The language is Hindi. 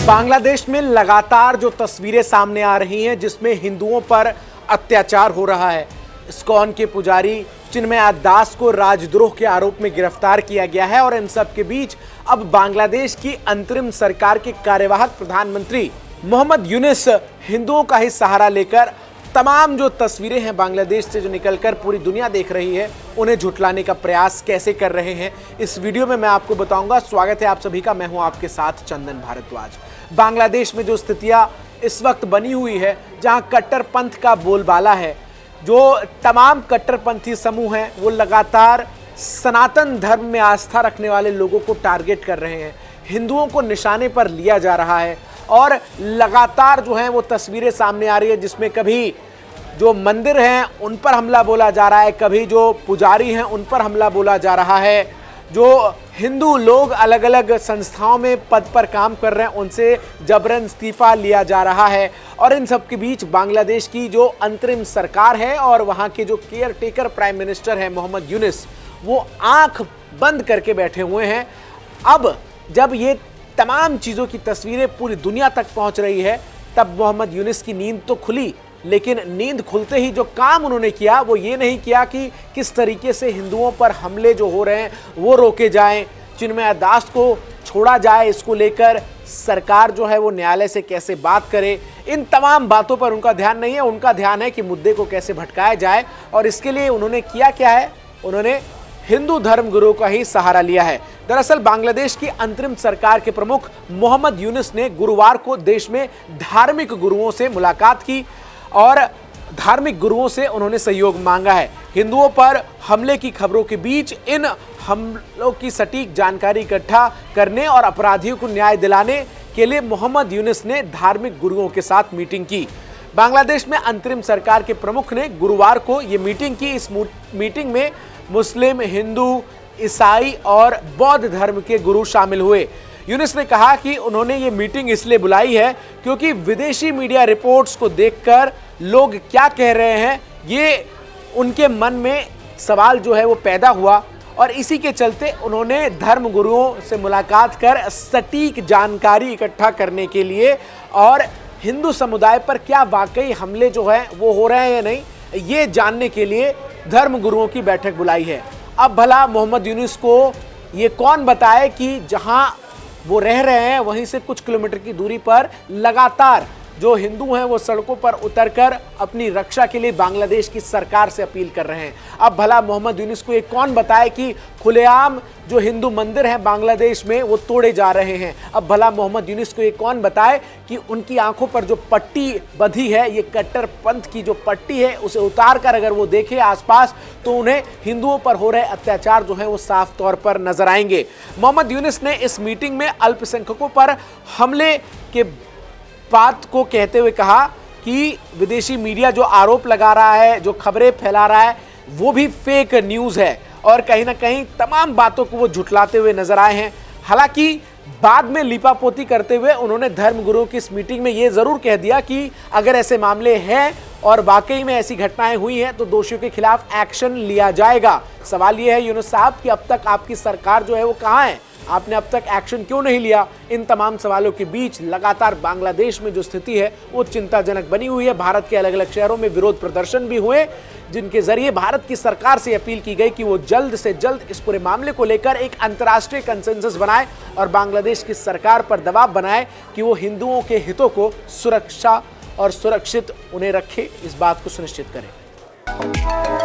बांग्लादेश में लगातार जो तस्वीरें सामने आ रही हैं जिसमें हिंदुओं पर अत्याचार हो रहा है। इस्कॉन के पुजारी चिन्मय दास को राजद्रोह के आरोप में गिरफ्तार किया गया है और इन सब के बीच अब बांग्लादेश की अंतरिम सरकार के कार्यवाहक प्रधानमंत्री मोहम्मद यूनुस हिंदुओं का ही सहारा लेकर तमाम जो तस्वीरें हैं बांग्लादेश से जो निकलकर पूरी दुनिया देख रही है उन्हें झुठलाने का प्रयास कैसे कर रहे हैं, इस वीडियो में मैं आपको बताऊंगा। स्वागत है आप सभी का, मैं हूं आपके साथ चंदन भारद्वाज। बांग्लादेश में जो स्थितियां इस वक्त बनी हुई है, जहां कट्टरपंथ का बोलबाला है, जो तमाम कट्टरपंथी समूह हैं वो लगातार सनातन धर्म में आस्था रखने वाले लोगों को टारगेट कर रहे हैं, हिंदुओं को निशाने पर लिया जा रहा है और लगातार जो है वो तस्वीरें सामने आ रही है जिसमें कभी जो मंदिर हैं उन पर हमला बोला जा रहा है, कभी जो पुजारी हैं उन पर हमला बोला जा रहा है, जो हिंदू लोग अलग अलग संस्थाओं में पद पर काम कर रहे हैं उनसे जबरन इस्तीफा लिया जा रहा है। और इन सब के बीच बांग्लादेश की जो अंतरिम सरकार है और वहाँ के जो केयर टेकर प्राइम मिनिस्टर है मोहम्मद यूनुस, वो आंख बंद करके बैठे हुए हैं। अब जब ये तमाम चीज़ों की तस्वीरें पूरी दुनिया तक पहुंच रही है तब मोहम्मद यूनुस की नींद तो खुली, लेकिन नींद खुलते ही जो काम उन्होंने किया वो ये नहीं किया कि किस तरीके से हिंदुओं पर हमले जो हो रहे हैं वो रोके जाएं, चिन्मय दास को छोड़ा जाए, इसको लेकर सरकार जो है वो न्यायालय से कैसे बात करे, इन तमाम बातों पर उनका ध्यान नहीं है। उनका ध्यान है कि मुद्दे को कैसे भटकाया जाए और इसके लिए उन्होंने किया क्या है, उन्होंने हिंदू धर्म गुरु का ही सहारा लिया है। दरअसल बांग्लादेश की अंतरिम सरकार के प्रमुख मोहम्मद यूनुस ने गुरुवार को देश में धार्मिक गुरुओं से मुलाकात की और धार्मिक गुरुओं से उन्होंने सहयोग मांगा है। हिंदुओं पर हमले की खबरों के बीच इन हमलों की सटीक जानकारी इकट्ठा करने और अपराधियों को न्याय दिलाने के लिए मोहम्मद यूनुस ने धार्मिक गुरुओं के साथ मीटिंग की। बांग्लादेश में अंतरिम सरकार के प्रमुख ने गुरुवार को ये मीटिंग की। इस मीटिंग में मुस्लिम, हिंदू, ईसाई और बौद्ध धर्म के गुरु शामिल हुए। यूनुस ने कहा कि उन्होंने ये मीटिंग इसलिए बुलाई है क्योंकि विदेशी मीडिया रिपोर्ट्स को देखकर लोग क्या कह रहे हैं ये उनके मन में सवाल जो है वो पैदा हुआ और इसी के चलते उन्होंने धर्म गुरुओं से मुलाकात कर सटीक जानकारी इकट्ठा करने के लिए और हिंदू समुदाय पर क्या वाकई हमले जो है वो हो रहे हैं या नहीं, ये जानने के लिए धर्म गुरुओं की बैठक बुलाई है। अब भला मोहम्मद यूनुस को ये कौन बताए कि जहां वो रह रहे हैं वहीं से कुछ किलोमीटर की दूरी पर लगातार जो हिंदू हैं वो सड़कों पर उतरकर अपनी रक्षा के लिए बांग्लादेश की सरकार से अपील कर रहे हैं। अब भला मोहम्मद यूनुस को ये कौन बताए कि खुलेआम जो हिंदू मंदिर हैं बांग्लादेश में वो तोड़े जा रहे हैं। अब भला मोहम्मद यूनुस को ये कौन बताए कि उनकी आंखों पर जो पट्टी बंधी है, ये कट्टरपंथ की जो पट्टी है, उसे उतार कर अगर वो देखे आसपास तो उन्हें हिंदुओं पर हो रहे अत्याचार जो है वो साफ तौर पर नजर आएंगे। मोहम्मद यूनुस ने इस मीटिंग में अल्पसंख्यकों पर हमले के बात को कहते हुए कहा कि विदेशी मीडिया जो आरोप लगा रहा है, जो खबरें फैला रहा है, वो भी फेक न्यूज़ है और कहीं ना कहीं तमाम बातों को वो झुठलाते हुए नजर आए हैं। हालांकि बाद में लीपापोती करते हुए उन्होंने धर्मगुरुओं की इस मीटिंग में ये ज़रूर कह दिया कि अगर ऐसे मामले हैं और वाकई में ऐसी घटनाएं हुई हैं तो दोषियों के खिलाफ एक्शन लिया जाएगा। सवाल ये है यूनुस साहब कि अब तक आपकी सरकार जो है वो कहाँ है, आपने अब तक एक्शन क्यों नहीं लिया? इन तमाम सवालों के बीच लगातार बांग्लादेश में जो स्थिति है वो चिंताजनक बनी हुई है। भारत के अलग अलग शहरों में विरोध प्रदर्शन भी हुए जिनके जरिए भारत की सरकार से अपील की गई कि वो जल्द से जल्द इस पूरे मामले को लेकर एक अंतर्राष्ट्रीय कंसेंसस बनाए और बांग्लादेश की सरकार पर दबाव बनाए कि वो हिंदुओं के हितों को सुरक्षा और सुरक्षित उन्हें रखे, इस बात को सुनिश्चित करें।